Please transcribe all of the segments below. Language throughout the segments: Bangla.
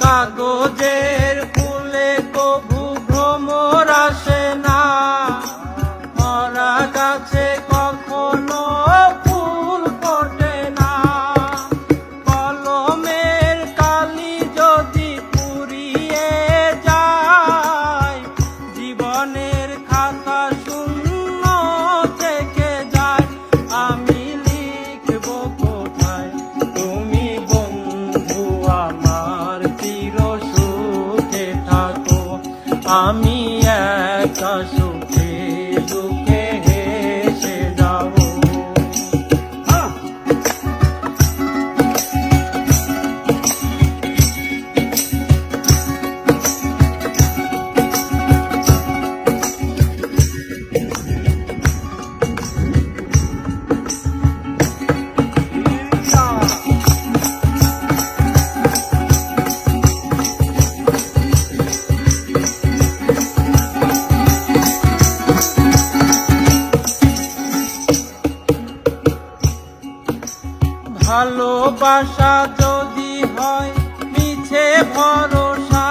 কাগজের ফুলে কভু ভ্রমর আসে না, মরা গাছে কখনো ফুল ফোটে না। কলমের কালি যদি পুড়িয়ে যায়, জীবনের খাতা শূন্য থেকে যায়। আমি লিখব কোথায় তুমি বন্ধু আমার চির সুখে থাকো, আমি একা সুখে দুঃখে হেসে যাব। ভালোবাসা যদি হয় মিছে ভরসা,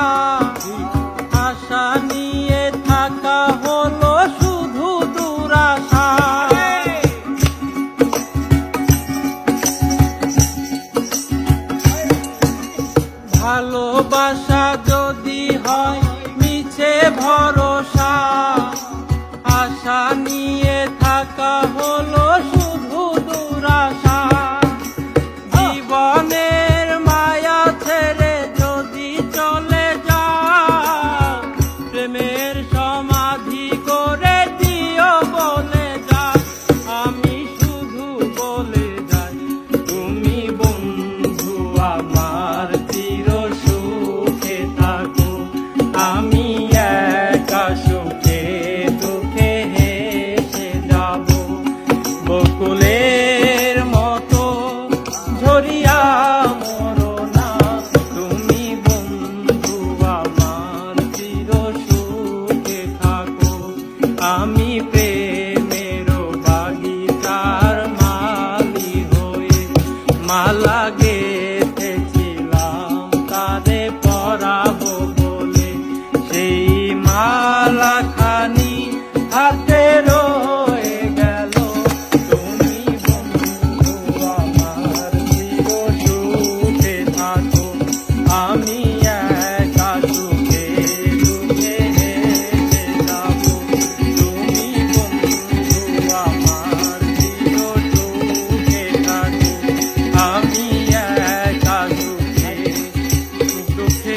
আশা নিয়ে থাকা হলো শুধু দুরাশা। ভালোবাসা যদি হয় মিছে ভরসা, আশা নিয়ে থাকা হলো শুধু দুরাশা। জীবনের মায়া ছেড়ে যদি চলে যাও, প্রেমের সমাধি করে দিও বলে যাও। আমি শুধু বলে যাই তুমি বন্ধু আমার চির সুখে থাকো, আমি একা সুখে দুঃখে হেসে যাব। বকুলের মতো ঝরিয়া মরো না, তুমি বন্ধু আমার চির সুখে থাকো, আমি প্রেমের বাগিচার মালি হয়ে মালা গেঁথেছিলাম তারে পরাবো বলে। সেই মালা খানি হাতে রয়ে গেল, তুমি বন্ধু আমার চির সুখে থাকো, আমি একা সুখে দুঃখে হেসে যাব। তুমি বন্ধু আমার চির সুখে থাকো, আমি একা সুখে দুঃখে